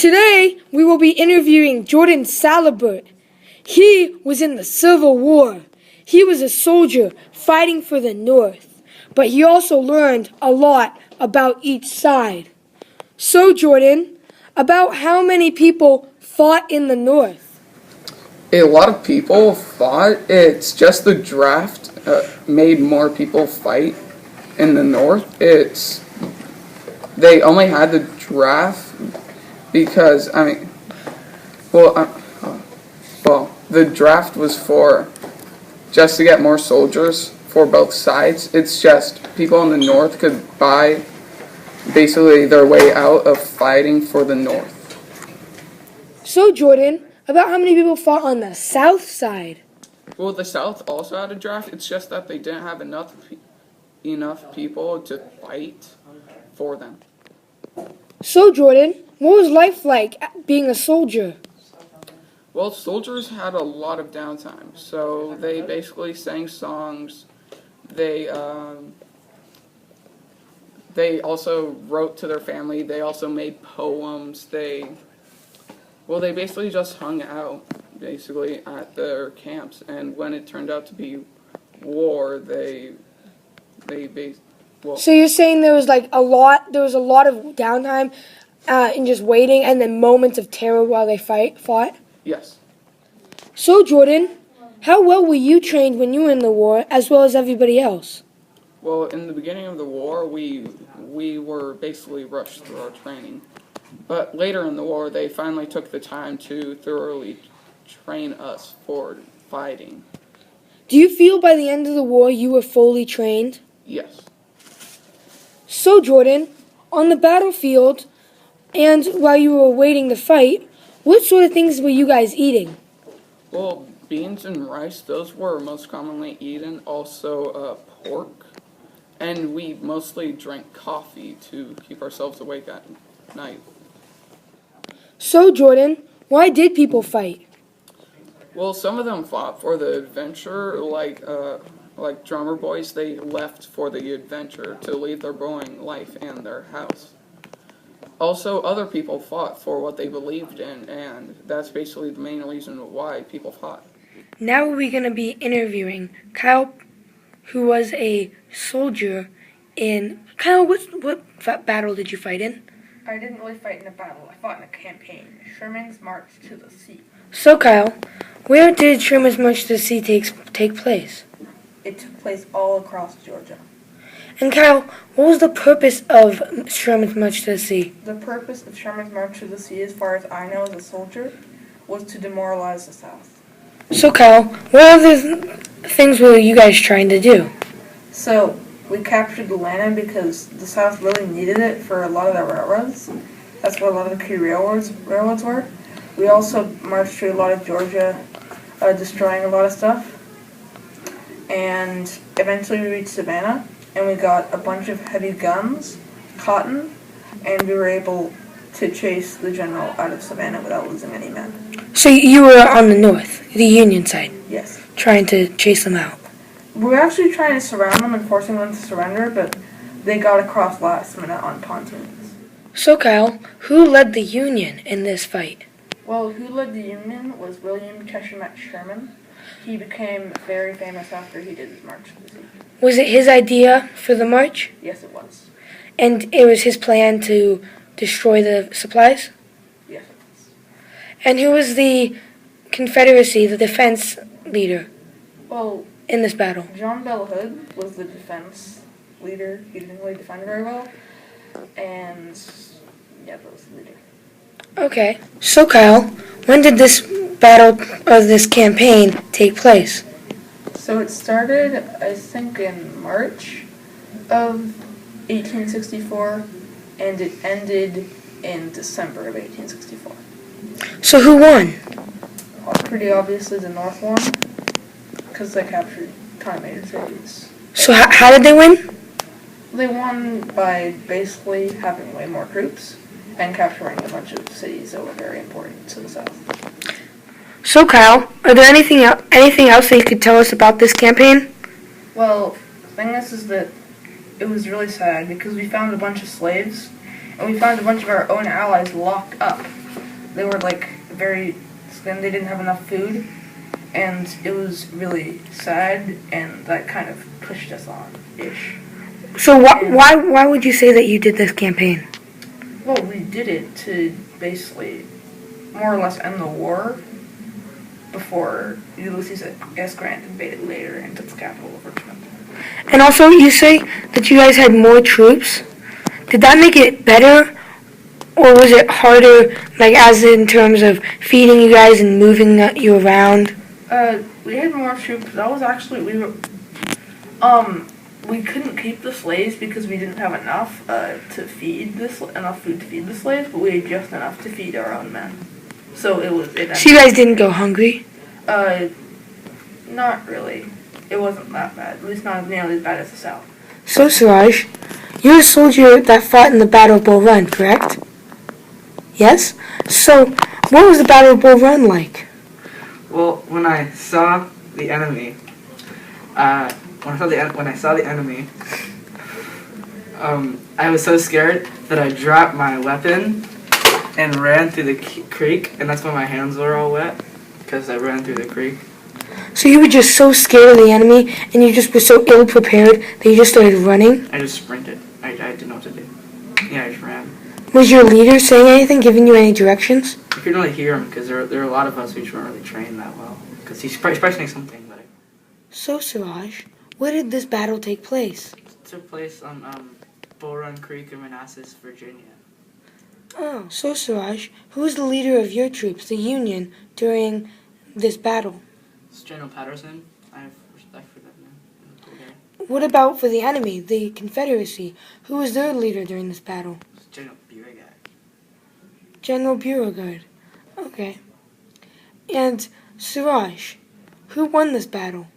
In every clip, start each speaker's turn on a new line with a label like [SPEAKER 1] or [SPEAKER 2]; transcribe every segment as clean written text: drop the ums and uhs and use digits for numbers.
[SPEAKER 1] Today, we will be interviewing Jordan Salibert. He was in the Civil War. He was a soldier fighting for the North, but he also learned a lot about each side. So, Jordan, about how many people fought in the North?
[SPEAKER 2] A lot of people fought. It's just the draft made more people fight in the North. They only had the draft because the draft was for just to get more soldiers for both sides. It's just people in the North could buy basically their way out of fighting for the North.
[SPEAKER 1] So, Jordan, about how many people fought on the South side?
[SPEAKER 2] Well, the South also had a draft. It's just that they didn't have enough people to fight for them.
[SPEAKER 1] So, Jordan, what was life like being a soldier?
[SPEAKER 2] Well, soldiers had a lot of downtime, so they basically sang songs. They also wrote to their family. They also made poems. They basically just hung out, basically, at their camps. And when it turned out to be war,
[SPEAKER 1] So you're saying there was a lot of downtime in just waiting and then moments of terror while they fought?
[SPEAKER 2] Yes.
[SPEAKER 1] So, Jordan, how well were you trained when you were in the war as well as everybody else?
[SPEAKER 2] Well, in the beginning of the war, we were basically rushed through our training. But later in the war, they finally took the time to thoroughly train us for fighting.
[SPEAKER 1] Do you feel by the end of the war you were fully trained?
[SPEAKER 2] Yes.
[SPEAKER 1] So, Jordan, on the battlefield and while you were waiting to fight, what sort of things were you guys eating?
[SPEAKER 2] Well, beans and rice, those were most commonly eaten. Also, pork. And we mostly drank coffee to keep ourselves awake at night.
[SPEAKER 1] So, Jordan, why did people fight?
[SPEAKER 2] Well, some of them fought for the adventure, like drummer boys. They left for the adventure to leave their boring life and their house. Also, other people fought for what they believed in, and that's basically the main reason why people fought.
[SPEAKER 1] Now we're going to be interviewing Kyle, who was a soldier in... Kyle, what battle did you fight in?
[SPEAKER 3] I didn't really fight in a battle. I fought in a campaign, Sherman's March to the Sea.
[SPEAKER 1] So, Kyle, where did Sherman's March to the Sea take place?
[SPEAKER 3] It took place all across Georgia.
[SPEAKER 1] And Kyle, what was the purpose of Sherman's March to the Sea?
[SPEAKER 3] The purpose of Sherman's March to the Sea, as far as I know as a soldier, was to demoralize the South.
[SPEAKER 1] So, Kyle, what other things were you guys trying to do?
[SPEAKER 3] So, we captured Atlanta because the South really needed it for a lot of the railroads. That's where a lot of the key railroads were. We also marched through a lot of Georgia, destroying a lot of stuff. And eventually we reached Savannah, and we got a bunch of heavy guns, cotton, and we were able to chase the general out of Savannah without losing any men.
[SPEAKER 1] So you were on the north, the Union side?
[SPEAKER 3] Yes.
[SPEAKER 1] Trying to chase them out?
[SPEAKER 3] We were actually trying to surround them and forcing them to surrender, but they got across last minute on pontoons.
[SPEAKER 1] So, Kyle, who led the Union in this fight?
[SPEAKER 3] Well, who led the Union was William Cheshire Sherman. He became very famous after he did his march to the sea.
[SPEAKER 1] Was it his idea for the march?
[SPEAKER 3] Yes, it was.
[SPEAKER 1] And it was his plan to destroy the supplies?
[SPEAKER 3] Yes, it was.
[SPEAKER 1] And who was the Confederacy, the defense leader
[SPEAKER 3] Well,
[SPEAKER 1] in this battle?
[SPEAKER 3] John Bell Hood was the defense leader. He didn't really defend very well. And, yeah, that was the leader.
[SPEAKER 1] Okay. So, Kyle, when did this battle or this campaign take place?
[SPEAKER 3] So it started, I think, in March of 1864, and it ended in December of 1864.
[SPEAKER 1] So who won?
[SPEAKER 3] Pretty obviously the North won, because they captured kind of major cities.
[SPEAKER 1] So how did they win?
[SPEAKER 3] They won by basically having way more troops and capturing a bunch of cities that were very important to the South.
[SPEAKER 1] So, Kyle, are there anything else that you could tell us about this campaign?
[SPEAKER 3] Well, the thing is that it was really sad because we found a bunch of slaves, and we found a bunch of our own allies locked up they were like very slim. They didn't have enough food, and it was really sad, and that kind of pushed us on ish.
[SPEAKER 1] So why would you say that you did this campaign?
[SPEAKER 3] Well, we did it to basically more or less end the war before Ulysses S. Grant invaded later and took the capital of Richmond.
[SPEAKER 1] And also, you say that you guys had more troops. Did that make it better, or was it harder, like as in terms of feeding you guys and moving you around?
[SPEAKER 3] We had more troops. That was actually we couldn't keep the slaves because we didn't have enough enough food to feed the slaves, but we had just enough to feed our own men. So
[SPEAKER 1] So you guys didn't go hungry?
[SPEAKER 3] Not really. It wasn't that bad. At least not nearly as bad as the South.
[SPEAKER 1] So Suraj, you're a soldier that fought in the Battle of Bull Run, correct? Yes? So, what was the Battle of Bull Run like?
[SPEAKER 4] Well, when I saw the enemy, I was so scared that I dropped my weapon and ran through the creek, and that's why my hands were all wet, because I ran through the creek.
[SPEAKER 1] So you were just so scared of the enemy, and you just were so ill-prepared that you just started running?
[SPEAKER 4] I just sprinted. I didn't know what to do. Yeah, I just ran.
[SPEAKER 1] Was your leader saying anything, giving you any directions?
[SPEAKER 4] I couldn't really hear him, because there were a lot of us who weren't really trained that well. Because he's probably saying something, but
[SPEAKER 1] So Suraj, where did this battle take place?
[SPEAKER 4] it took place on Bull Run Creek in Manassas, Virginia.
[SPEAKER 1] Oh, so Suraj, who was the leader of your troops, the Union, during this battle?
[SPEAKER 4] It's General Patterson. I forgot now. Okay.
[SPEAKER 1] What about for the enemy, the Confederacy? Who was their leader during this battle?
[SPEAKER 4] It's General Beauregard.
[SPEAKER 1] General Beauregard. Okay. And Suraj, who won this battle?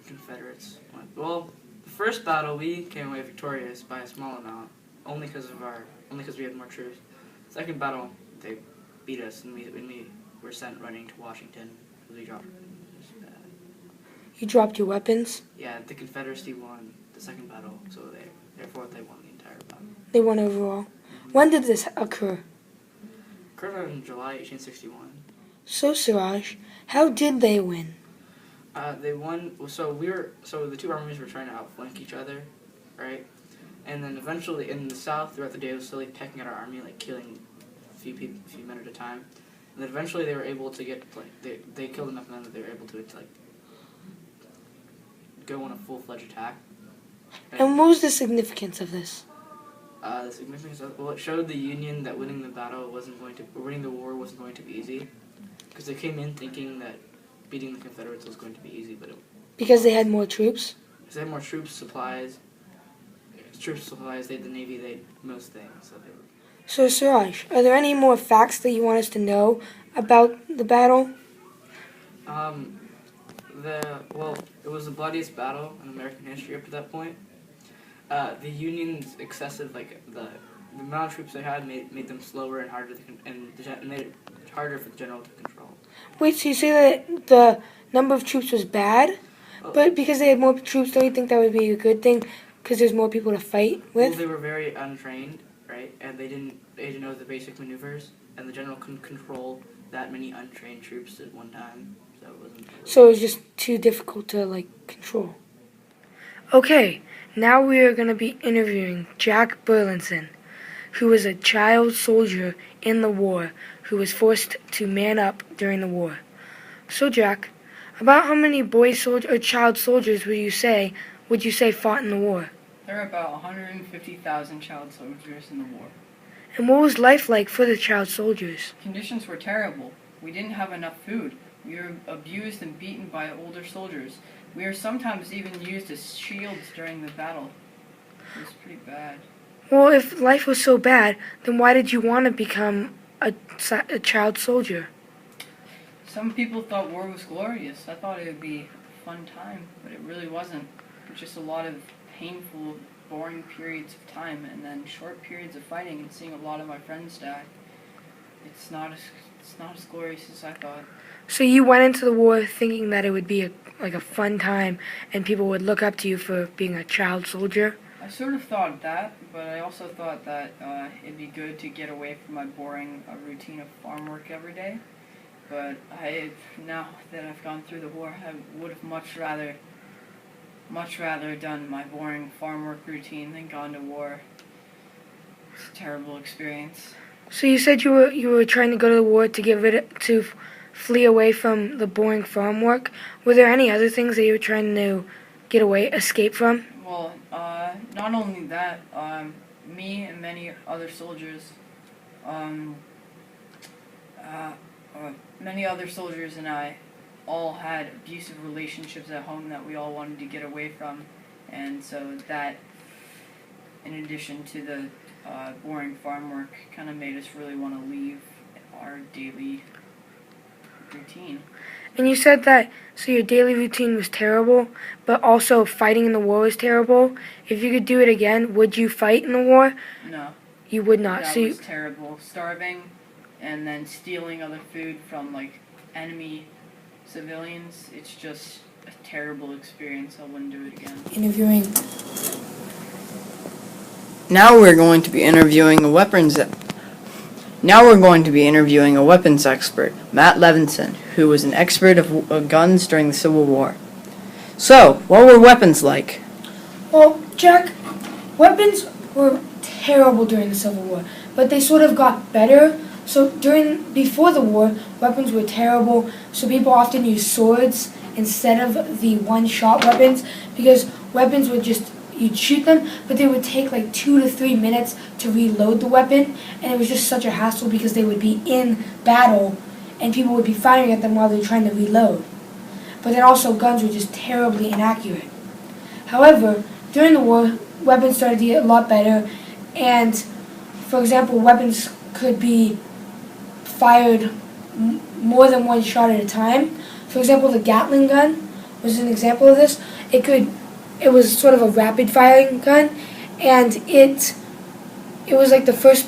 [SPEAKER 4] Confederates. Well, the first battle we came away victorious by a small amount, only because we had more troops. Second battle, they beat us, and we were sent running to Washington. We dropped.
[SPEAKER 1] You dropped your weapons?
[SPEAKER 4] Yeah, the Confederacy won the second battle, so therefore they won the entire battle.
[SPEAKER 1] They won overall. When did this occur?
[SPEAKER 4] Occurred in July 1861.
[SPEAKER 1] So Suraj, how did they win?
[SPEAKER 4] They won. So the two armies were trying to outflank each other, right? And then eventually, in the South, throughout the day, it was slowly pecking at our army, like killing a few men at a time. And then eventually, they were able to get they killed enough men that they were able to go on a full-fledged attack.
[SPEAKER 1] And what was the significance of this?
[SPEAKER 4] The significance of it showed the Union that winning the war wasn't going to be easy, because they came in thinking that beating the Confederates was going to be easy, but
[SPEAKER 1] Because they had more troops?
[SPEAKER 4] because they had more troops, supplies, they had the Navy, they had most things. So they were.
[SPEAKER 1] So Suraj, are there any more facts that you want us to know about the battle?
[SPEAKER 4] It was the bloodiest battle in American history up to that point. The Union's excessive, the amount of troops they had made them slower and harder and made it harder for the general to control.
[SPEAKER 1] Wait, so you say that the number of troops was bad? But because they had more troops, don't you think that would be a good thing? Because there's more people to fight with?
[SPEAKER 4] Well, they were very untrained, right? And they didn't know the basic maneuvers, and the general couldn't control that many untrained troops at one time. So it wasn't.
[SPEAKER 1] So it was just too difficult to, control. Okay, now we are going to be interviewing Jack Burleson, who was a child soldier in the war, who was forced to man up during the war. So Jack, about how many child soldiers would you say fought in the war?
[SPEAKER 5] There were about 150,000 child soldiers in the war.
[SPEAKER 1] And what was life like for the child soldiers?
[SPEAKER 5] Conditions were terrible. We didn't have enough food. We were abused and beaten by older soldiers. We were sometimes even used as shields during the battle. It was pretty bad.
[SPEAKER 1] Well, if life was so bad, then why did you want to become a child soldier?
[SPEAKER 5] Some people thought war was glorious. I thought it would be a fun time, but it really wasn't. It was just a lot of painful, boring periods of time, and then short periods of fighting and seeing a lot of my friends die. It's not as glorious as I thought.
[SPEAKER 1] So you went into the war thinking that it would be a fun time and people would look up to you for being a child soldier?
[SPEAKER 5] I sort of thought that, but I also thought that it'd be good to get away from my boring routine of farm work every day. But now that I've gone through the war, I would have much rather done my boring farm work routine than gone to war. It's a terrible experience.
[SPEAKER 1] So you said you were trying to go to the war to flee away from the boring farm work. Were there any other things that you were trying to escape from?
[SPEAKER 5] Well, not only that, me and many other soldiers, and I all had abusive relationships at home that we all wanted to get away from, and so that, in addition to the boring farm work, kind of made us really want to leave our daily routine.
[SPEAKER 1] And you said that, so your daily routine was terrible, but also fighting in the war was terrible. If you could do it again, would you fight in the war?
[SPEAKER 5] No.
[SPEAKER 1] You would not.
[SPEAKER 5] That was terrible. Starving and then stealing other food from, enemy civilians, it's just a terrible experience. I wouldn't do it again.
[SPEAKER 1] Interviewing.
[SPEAKER 6] Now we're going to be interviewing a weapons expert, Matt Levenson, who was an expert of guns during the Civil War. So, what were weapons like?
[SPEAKER 1] Well, Jack, weapons were terrible during the Civil War, but they sort of got better. So before the war, weapons were terrible, so people often used swords instead of the one-shot weapons, because weapons would you'd shoot them, but they would take 2 to 3 minutes to reload the weapon, and it was just such a hassle because they would be in battle, and people would be firing at them while they were trying to reload. But then also guns were just terribly inaccurate. However, during the war, weapons started to get a lot better, and, for example, weapons could be fired more than one shot at a time. For example, the Gatling gun was an example of this. It was sort of a rapid firing gun, and it was like the first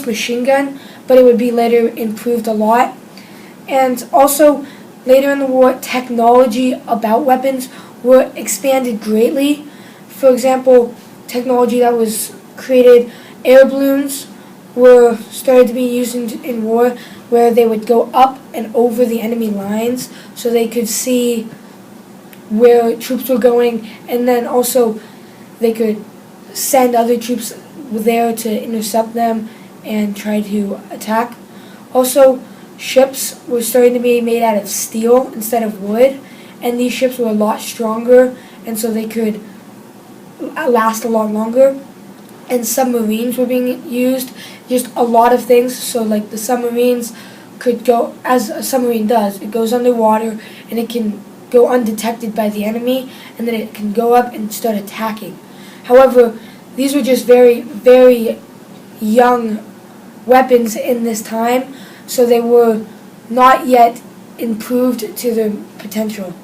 [SPEAKER 1] machine gun, but it would be later improved a lot. And also later in the war, technology about weapons were expanded greatly. For example, technology that was created, air balloons were started to be used in war, where they would go up and over the enemy lines so they could see where troops were going, and then also they could send other troops there to intercept them and try to attack. Also, ships were starting to be made out of steel instead of wood, and these ships were a lot stronger, and so they could last a lot longer. And submarines were being used, just a lot of things. So the submarines could go, as a submarine does, it goes underwater and it can go undetected by the enemy, and then it can go up and start attacking. However, these were just very, very young weapons in this time, so they were not yet improved to their potential.